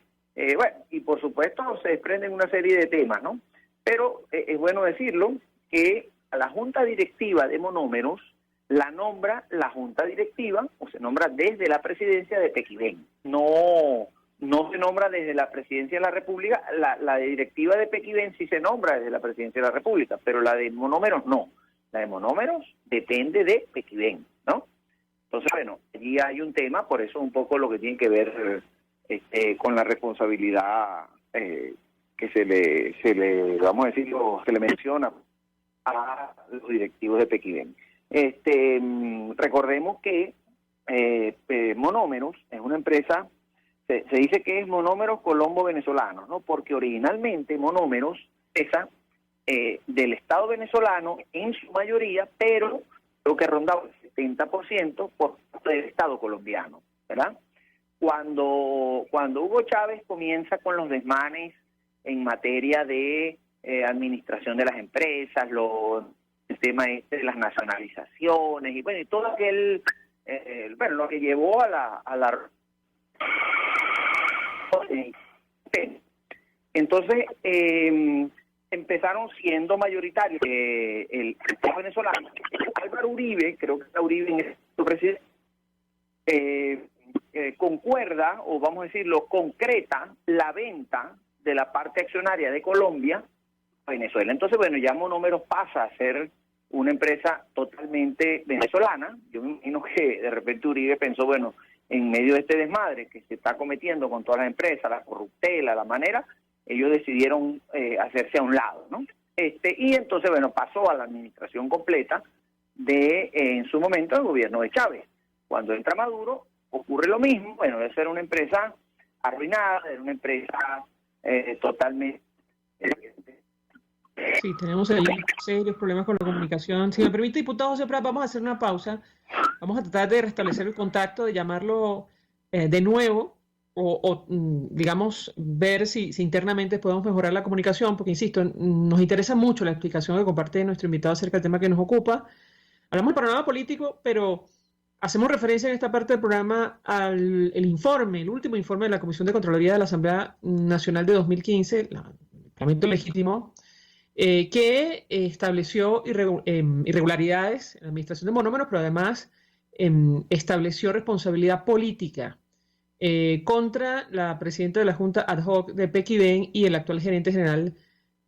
y por supuesto se desprenden una serie de temas, ¿no? Pero es bueno decirlo que a la junta directiva de monómeros la nombra la junta directiva, o se nombra desde la presidencia de Pequibén, no se nombra desde la presidencia de la República. La directiva de Pequibén sí se nombra desde la presidencia de la República, pero la de monómeros no. La de monómeros depende de Pequibén, ¿no? Entonces, bueno, allí hay un tema, por eso un poco lo que tiene que ver con la responsabilidad que se le, vamos a decirlo, se le menciona a los directivos de Pequibén. Recordemos que Monómeros es una empresa, se dice que es Monómeros Colombo Venezolanos, ¿no? Porque originalmente Monómeros es del Estado venezolano en su mayoría, pero creo que rondaba el 70% por parte del Estado colombiano, ¿verdad? Cuando Hugo Chávez comienza con los desmanes en materia de administración de las empresas, el tema de las nacionalizaciones y bueno, y todo aquel, lo que llevó a la entonces empezaron siendo mayoritarios el Estado venezolano. Álvaro Uribe, creo que Uribe en su presidente, concuerda, o vamos a decirlo, concreta la venta de la parte accionaria de Colombia a Venezuela. Entonces, bueno, ya Monómeros pasa a ser una empresa totalmente venezolana. Yo me imagino que de repente Uribe pensó, bueno, en medio de este desmadre que se está cometiendo con todas las empresas, la corruptela, la manera, ellos decidieron hacerse a un lado, ¿no? Y entonces, bueno, pasó a la administración completa en su momento, el gobierno de Chávez. Cuando entra Maduro, ocurre lo mismo. Bueno, debe ser una empresa arruinada, era una empresa totalmente... Sí, tenemos ahí serios problemas con la comunicación. Si me permite, diputado José Prat, vamos a hacer una pausa. Vamos a tratar de restablecer el contacto, de llamarlo de nuevo o digamos, ver si internamente podemos mejorar la comunicación, porque, insisto, nos interesa mucho la explicación que comparte nuestro invitado acerca del tema que nos ocupa. Hablamos del panorama político, pero hacemos referencia en esta parte del programa al el último informe de la Comisión de Contraloría de la Asamblea Nacional de 2015, el Parlamento Legítimo, que estableció irregularidades en la administración de Monómeros, pero además estableció responsabilidad política contra la presidenta de la Junta Ad Hoc de Pequibén y el actual gerente general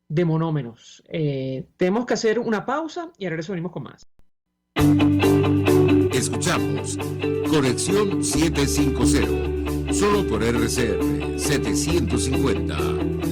de Monómeros. Tenemos que hacer una pausa y al regreso venimos con más. Escuchamos Conexión 750, solo por RCR 750,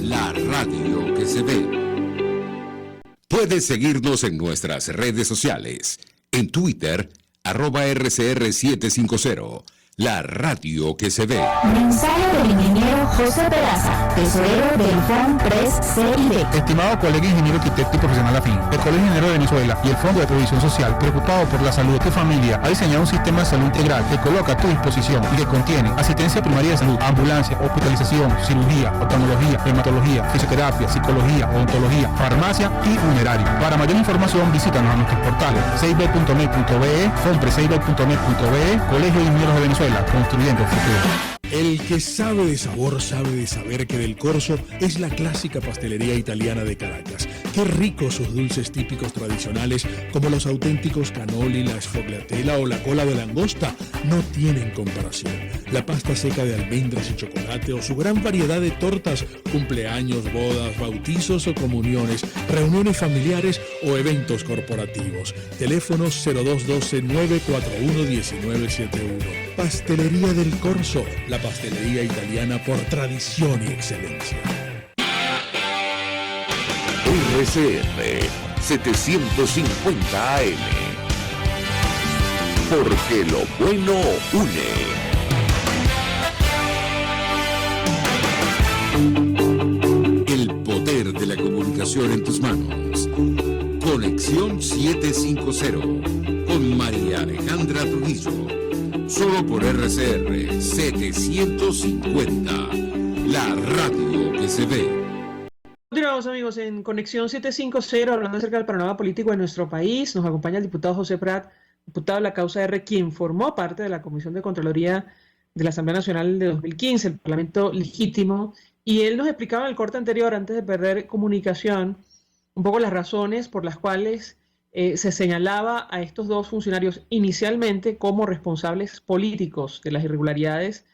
la radio que se ve. Puedes seguirnos en nuestras redes sociales, en Twitter, @RCR750, la radio que se ve. Mensaje del ingeniero José Peraza, tesorero del FONPRES CIB. Estimado colega ingeniero arquitecto y profesional afín, el Colegio Ingeniero de Venezuela y el Fondo de Previsión Social, preocupado por la salud de tu familia, ha diseñado un sistema de salud integral que coloca a tu disposición y que contiene asistencia primaria de salud, ambulancia, hospitalización, cirugía, oftalmología, dermatología, fisioterapia, psicología, odontología, farmacia y funerario. Para mayor información, visítanos a nuestros portales cib.net.be, fonprescib.net.be, Colegio de Ingenieros de Venezuela, construyendo el futuro. El que sabe de sabor sabe de saber que Del Corso es la clásica pastelería italiana de Caracas. Qué ricos sus dulces típicos tradicionales, como los auténticos cannoli, la sfogliatella o la cola de langosta, no tienen comparación. La pasta seca de almendras y chocolate o su gran variedad de tortas, cumpleaños, bodas, bautizos o comuniones, reuniones familiares o eventos corporativos. Teléfonos 0212-941-1971. Pastelería Del Corso, la pastelería italiana por tradición y excelencia. RCR 750 AM. Porque lo bueno une. El poder de la comunicación en tus manos. Conexión 750 con María Alejandra Trujillo. Solo por RCR 750, la radio que se ve. Continuamos, amigos, en Conexión 750, hablando acerca del panorama político de nuestro país. Nos acompaña el diputado José Prat, diputado de la causa R, quien formó parte de la Comisión de Contraloría de la Asamblea Nacional de 2015, el Parlamento legítimo, y él nos explicaba en el corte anterior, antes de perder comunicación, un poco las razones por las cuales se señalaba a estos dos funcionarios inicialmente como responsables políticos de las irregularidades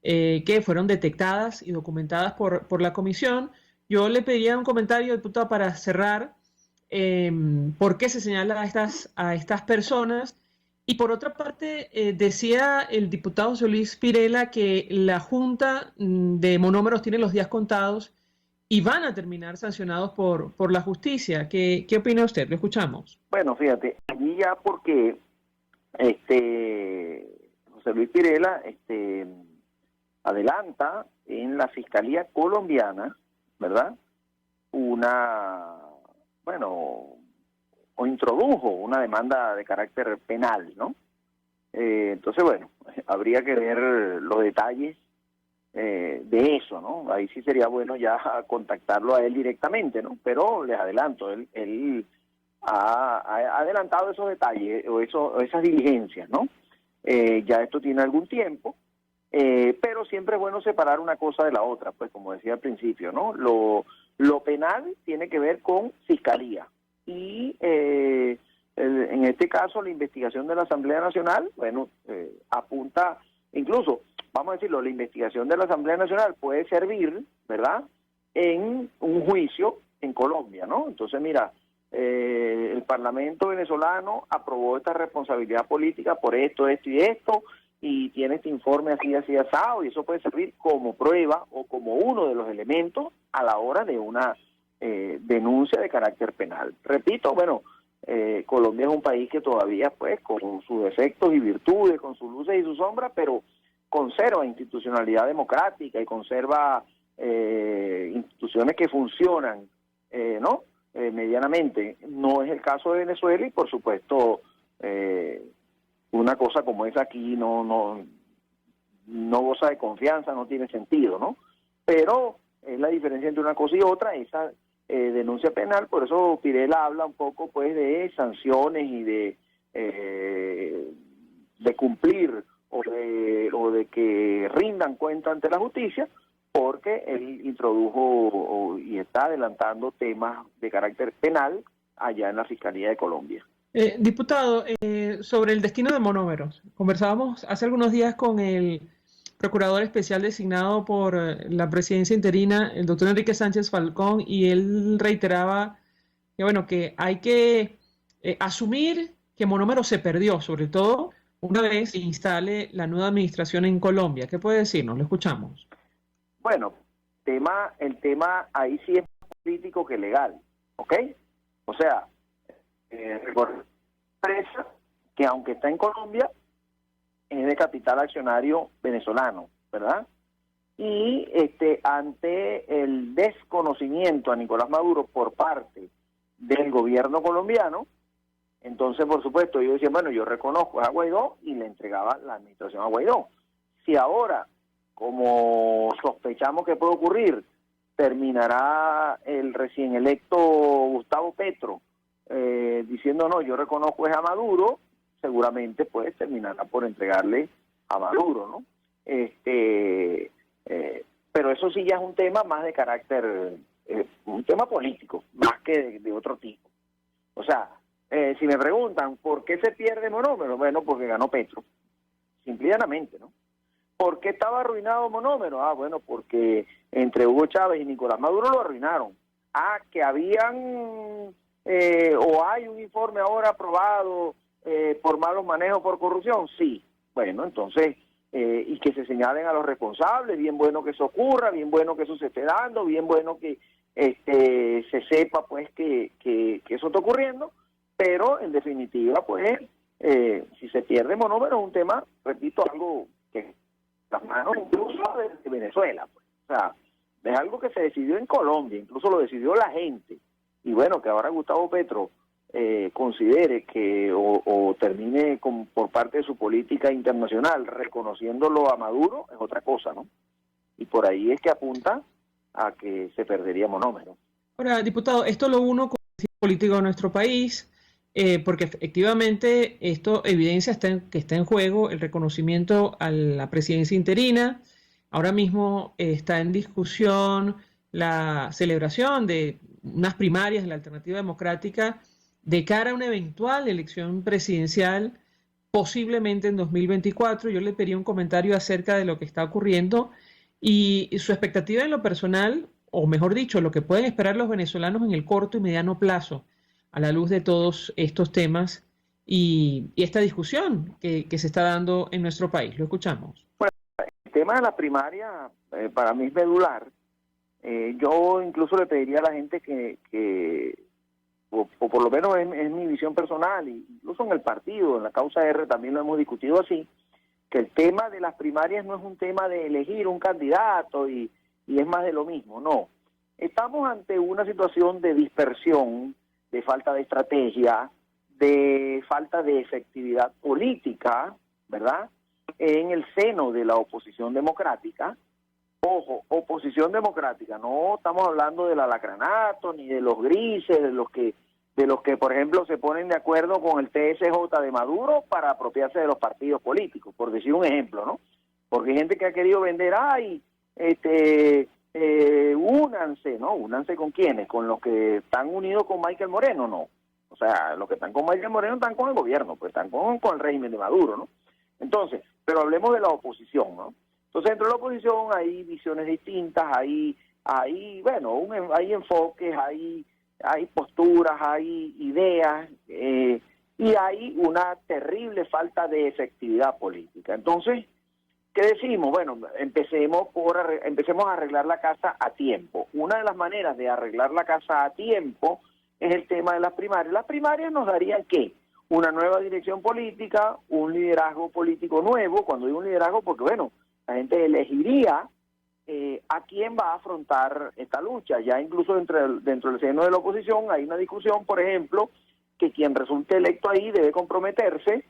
que fueron detectadas y documentadas por la comisión. Yo le pediría un comentario, diputado, para cerrar por qué se señala a estas personas. Y por otra parte, decía el diputado José Luis Pirela que la Junta de Monómeros tiene los días contados y van a terminar sancionados por la justicia. ¿Qué opina usted? Lo escuchamos. Bueno, fíjate, allí ya porque José Luis Pirela adelanta en la Fiscalía colombiana, ¿verdad? O introdujo una demanda de carácter penal, ¿no? Entonces, bueno, habría que ver los detalles de eso, ¿no? Ahí sí sería bueno ya contactarlo a él directamente, ¿no? Pero les adelanto, él ha adelantado esos detalles o esas diligencias, ¿no? Ya esto tiene algún tiempo, pero siempre es bueno separar una cosa de la otra, pues como decía al principio, ¿no? Lo penal tiene que ver con fiscalía y en este caso la investigación de la Asamblea Nacional, bueno, apunta, incluso, vamos a decirlo, la investigación de la Asamblea Nacional puede servir, ¿verdad?, en un juicio en Colombia, ¿no? Entonces, mira, el Parlamento venezolano aprobó esta responsabilidad política por esto y tiene este informe así asado, y eso puede servir como prueba o como uno de los elementos a la hora de una denuncia de carácter penal. Repito, bueno, Colombia es un país que todavía, pues, con sus defectos y virtudes, con sus luces y sus sombras, pero conserva institucionalidad democrática y conserva instituciones que funcionan, ¿no? Medianamente. No es el caso de Venezuela y, por supuesto, una cosa como esa aquí no goza de confianza, no tiene sentido, ¿no? Pero es la diferencia entre una cosa y otra, esa denuncia penal. Por eso Pirela habla un poco, pues, de sanciones y de cumplir o de que rindan cuenta ante la justicia, porque él introdujo y está adelantando temas de carácter penal allá en la Fiscalía de Colombia. Diputado, sobre el destino de Monómeros, conversábamos hace algunos días con el procurador especial designado por la presidencia interina, el doctor Enrique Sánchez Falcón, y él reiteraba que, bueno, que hay que asumir que Monómeros se perdió, sobre todo una vez se instale la nueva administración en Colombia? ¿Qué puede decirnos? Lo escuchamos. Bueno, el tema ahí sí es más político que legal, ¿ok? O sea, recordar empresa que aunque está en Colombia, es de capital accionario venezolano, ¿verdad? Y ante el desconocimiento a Nicolás Maduro por parte del gobierno colombiano, entonces, por supuesto, ellos decían, bueno, yo reconozco a Guaidó y le entregaba la administración a Guaidó. Si ahora, como sospechamos que puede ocurrir, terminará el recién electo Gustavo Petro diciendo, no, yo reconozco es a Maduro, seguramente pues terminará por entregarle a Maduro, ¿no? Pero eso sí ya es un tema más de carácter, un tema político, más que de otro tipo. O sea, si me preguntan, ¿por qué se pierde Monómero? Bueno, porque ganó Petro, simple y llanamente, ¿no? ¿Por qué estaba arruinado Monómero? Ah, bueno, porque entre Hugo Chávez y Nicolás Maduro lo arruinaron. Ah, que habían, o hay un informe ahora aprobado por malos manejos, por corrupción, sí. Bueno, entonces, y que se señalen a los responsables, bien bueno que eso ocurra, bien bueno que eso se esté dando, bien bueno que se sepa pues que eso está ocurriendo, pero en definitiva pues si se pierde Monómero es un tema, repito, algo que las manos incluso de Venezuela, pues. O sea, es algo que se decidió en Colombia, incluso lo decidió la gente, y bueno, que ahora Gustavo Petro considere que o termine por parte de su política internacional reconociéndolo a Maduro es otra cosa, ¿no? Y por ahí es que apunta a que se perdería Monómero. Ahora, diputado, esto lo uno con el político de nuestro país, porque efectivamente esto evidencia que está en juego el reconocimiento a la presidencia interina. Ahora mismo está en discusión la celebración de unas primarias de la Alternativa Democrática de cara a una eventual elección presidencial, posiblemente en 2024. Yo le pedí un comentario acerca de lo que está ocurriendo y su expectativa en lo personal, o mejor dicho, lo que pueden esperar los venezolanos en el corto y mediano plazo, a la luz de todos estos temas y esta discusión que se está dando en nuestro país. Lo escuchamos. Bueno, el tema de la primaria para mí es medular. Yo incluso le pediría a la gente que o por lo menos es mi visión personal, incluso en el partido, en la causa R también lo hemos discutido así, que el tema de las primarias no es un tema de elegir un candidato y es más de lo mismo, no. Estamos ante una situación de dispersión, de falta de estrategia, de falta de efectividad política, ¿verdad?, en el seno de la oposición democrática. Ojo, oposición democrática, no estamos hablando del alacranato, ni de los grises, de los que por ejemplo se ponen de acuerdo con el TSJ de Maduro para apropiarse de los partidos políticos, por decir un ejemplo, ¿no? Porque hay gente que ha querido vender, únanse, ¿no? ¿Únanse con quiénes? ¿Con los que están unidos con Michael Moreno? No. O sea, los que están con Michael Moreno están con el gobierno, pues están con el régimen de Maduro, ¿no? Entonces, pero hablemos de la oposición, ¿no? Entonces, dentro de la oposición hay visiones distintas, hay enfoques, hay posturas, hay ideas, y hay una terrible falta de efectividad política. Entonces, ¿qué decimos? Bueno, empecemos a arreglar la casa a tiempo. Una de las maneras de arreglar la casa a tiempo es el tema de las primarias. Las primarias nos darían, ¿qué? Una nueva dirección política, un liderazgo político nuevo. Cuando digo un liderazgo, porque bueno, la gente elegiría a quién va a afrontar esta lucha. Ya incluso dentro del seno de la oposición hay una discusión, por ejemplo, que quien resulte electo ahí debe comprometerse,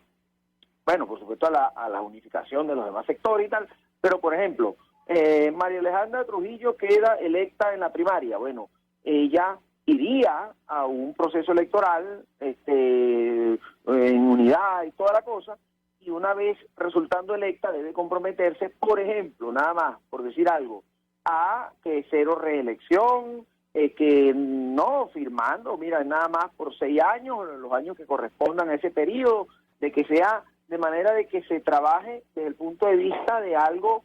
bueno, por supuesto a la unificación de los demás sectores y tal, pero por ejemplo, María Alejandra Trujillo queda electa en la primaria. Bueno, ella iría a un proceso electoral en unidad y toda la cosa, y una vez resultando electa debe comprometerse, por ejemplo, nada más, por decir algo, a que cero reelección, que no firmando, mira, nada más por 6 años, los años que correspondan a ese periodo, de que sea de manera de que se trabaje desde el punto de vista de algo,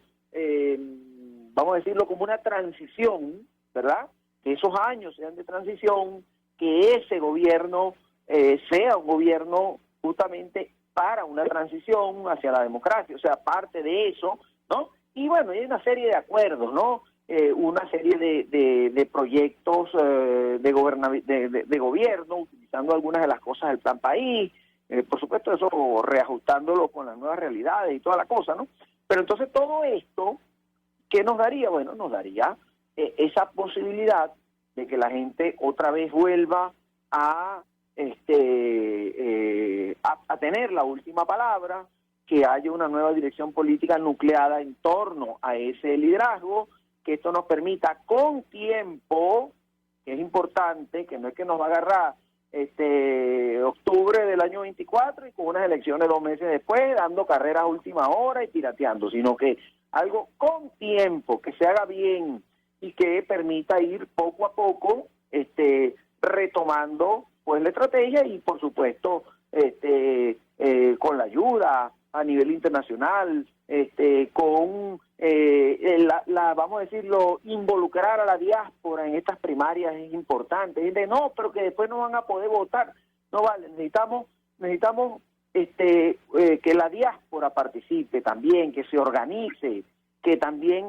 vamos a decirlo como una transición, ¿verdad? Que esos años sean de transición, que ese gobierno sea un gobierno justamente para una transición hacia la democracia, o sea, parte de eso, ¿no? Y bueno, hay una serie de acuerdos, ¿no? Una serie de proyectos de gobierno, utilizando algunas de las cosas del Plan País, por supuesto eso reajustándolo con las nuevas realidades y toda la cosa, ¿no? Pero entonces todo esto, ¿qué nos daría? Bueno, nos daría esa posibilidad de que la gente otra vez vuelva a tener la última palabra, que haya una nueva dirección política nucleada en torno a ese liderazgo, que esto nos permita con tiempo, que es importante, que no es que nos va a agarrar octubre del año 24 y con unas elecciones 2 meses después, dando carreras a última hora y pirateando, sino que algo con tiempo, que se haga bien y que permita ir poco a poco retomando pues la estrategia y por supuesto con la ayuda a nivel internacional, con vamos a decirlo, involucrar a la diáspora en estas primarias es importante. Gente, no, pero que después no van a poder votar. No vale, necesitamos que la diáspora participe también, que se organice, que también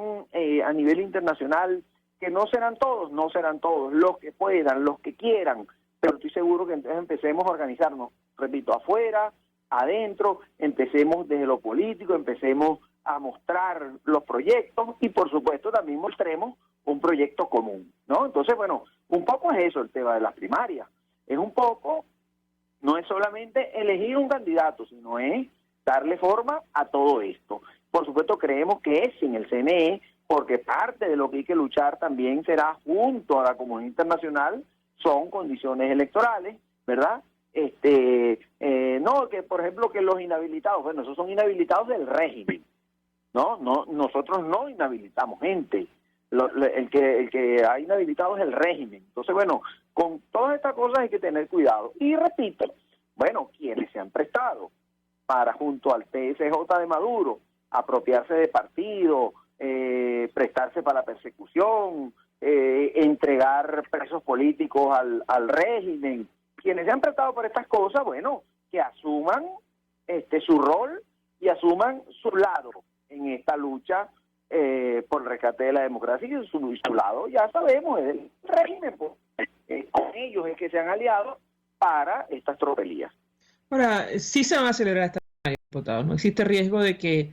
a nivel internacional, que no serán todos, los que puedan, los que quieran, pero estoy seguro que entonces empecemos a organizarnos, repito, afuera, adentro, empecemos desde lo político, empecemos a mostrar los proyectos y por supuesto también mostremos un proyecto común, ¿no? Entonces, bueno, un poco es eso el tema de las primarias, es un poco, no es solamente elegir un candidato, sino es darle forma a todo esto. Por supuesto creemos que es sin el CNE, porque parte de lo que hay que luchar también será junto a la comunidad internacional, son condiciones electorales, ¿verdad? No, que por ejemplo que los inhabilitados, bueno, esos son inhabilitados del régimen, no, nosotros no inhabilitamos gente, el que ha inhabilitado es el régimen. Entonces, bueno, con todas estas cosas hay que tener cuidado. Y repito, bueno, quienes se han prestado para junto al TSJ de Maduro apropiarse de partido, prestarse para la persecución, entregar presos políticos al régimen, quienes se han prestado por estas cosas, bueno, que asuman su rol y asuman su lado en esta lucha por el rescate de la democracia, y su lado ya sabemos, es el régimen, con ellos es que se han aliado para estas tropelías. Ahora, sí se van a acelerar estas diputados, ¿no? Existe riesgo de que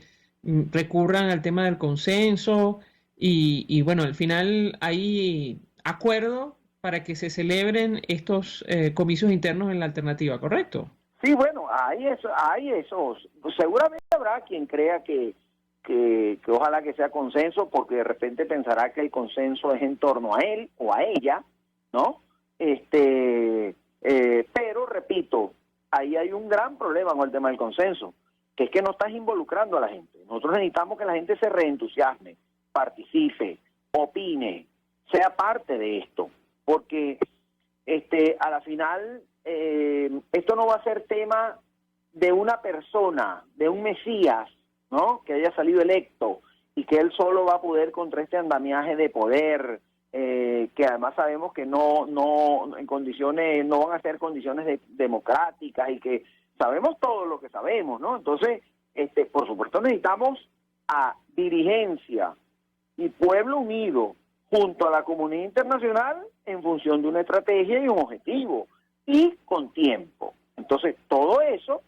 recurran al tema del consenso y bueno, al final hay acuerdo para que se celebren estos comicios internos en la alternativa, ¿correcto? Sí, bueno, hay esos. Seguramente habrá quien crea que ojalá que sea consenso, porque de repente pensará que el consenso es en torno a él o a ella, ¿no? Pero, repito, ahí hay un gran problema con el tema del consenso, que es que no estás involucrando a la gente. Nosotros necesitamos que la gente se reentusiasme, participe, opine, sea parte de esto, porque a la final esto no va a ser tema de una persona, de un mesías, ¿no?, que haya salido electo y que él solo va a poder contra este andamiaje de poder, que además sabemos que no en condiciones, no van a ser condiciones democráticas, y que sabemos todo lo que sabemos, ¿no? Entonces, por supuesto necesitamos a dirigencia y pueblo unido junto a la comunidad internacional en función de una estrategia y un objetivo, y con tiempo. Entonces, todo eso,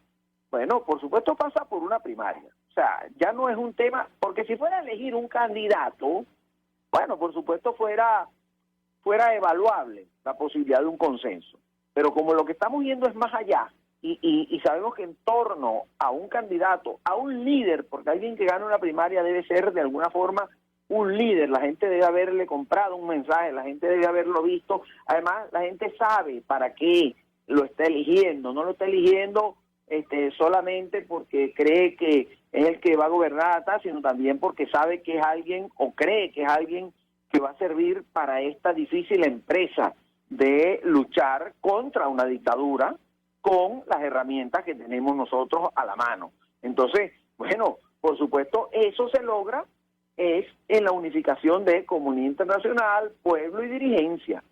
bueno, por supuesto pasa por una primaria. O sea, ya no es un tema, porque si fuera a elegir un candidato, bueno, por supuesto fuera evaluable la posibilidad de un consenso. Pero como lo que estamos viendo es más allá, y sabemos que en torno a un candidato, a un líder, porque alguien que gana una primaria debe ser de alguna forma un líder, la gente debe haberle comprado un mensaje, la gente debe haberlo visto, además la gente sabe para qué lo está eligiendo, no lo está eligiendo solamente porque cree que es el que va a gobernar, sino también porque sabe que es alguien, o cree que es alguien que va a servir para esta difícil empresa de luchar contra una dictadura con las herramientas que tenemos nosotros a la mano. Entonces, bueno, por supuesto, eso se logra es en la unificación de comunidad internacional, pueblo y dirigencia.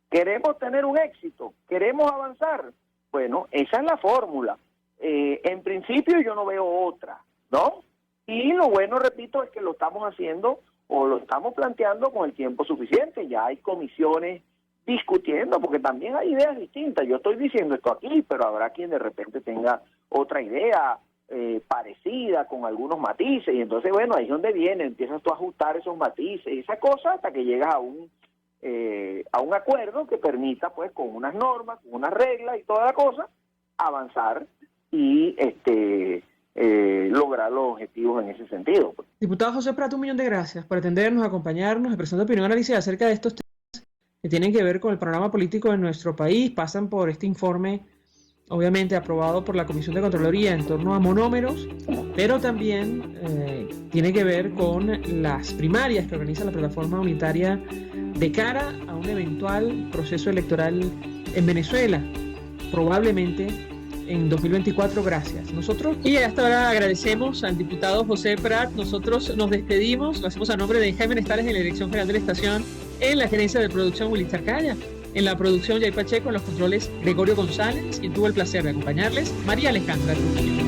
¿Queremos tener un éxito? ¿Queremos avanzar? Bueno, esa es la fórmula. en principio yo no veo otra, ¿no? Y lo bueno, repito, es que lo estamos haciendo o lo estamos planteando con el tiempo suficiente. Ya hay comisiones discutiendo, porque también hay ideas distintas. Yo estoy diciendo esto aquí, pero habrá quien de repente tenga otra idea parecida, con algunos matices, y entonces, bueno, ahí es donde empiezas tú a ajustar esos matices y esa cosa hasta que llegas a un acuerdo que permita, pues, con unas normas, con unas reglas y toda la cosa, avanzar y lograr los objetivos en ese sentido. Diputado José Prat, 1.000.000 de gracias por atendernos, acompañarnos, expresando opinión y análisis acerca de estos temas que tienen que ver con el panorama político de nuestro país. Pasan por este informe, obviamente aprobado por la Comisión de Contraloría en torno a monómeros, pero también tiene que ver con las primarias que organiza la Plataforma Unitaria de cara a un eventual proceso electoral en Venezuela, probablemente en 2024. Gracias. Nosotros, y hasta ahora agradecemos al diputado José Prat. Nosotros nos despedimos, lo hacemos a nombre de Jaime Nestares en la dirección general de la estación, en la gerencia de producción Willy Charcaya, en la producción Jay Pacheco, en los controles Gregorio González, quien tuvo el placer de acompañarles, María Alejandra Trujillo.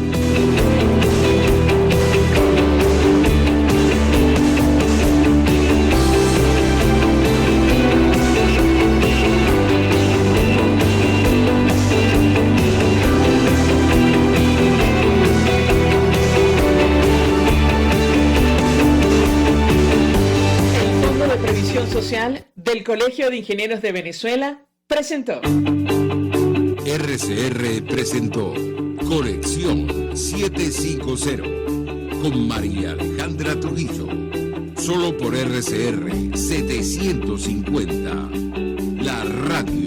Social del Colegio de Ingenieros de Venezuela presentó. RCR presentó Conexión 750 con María Alejandra Trujillo. Solo por RCR 750, la radio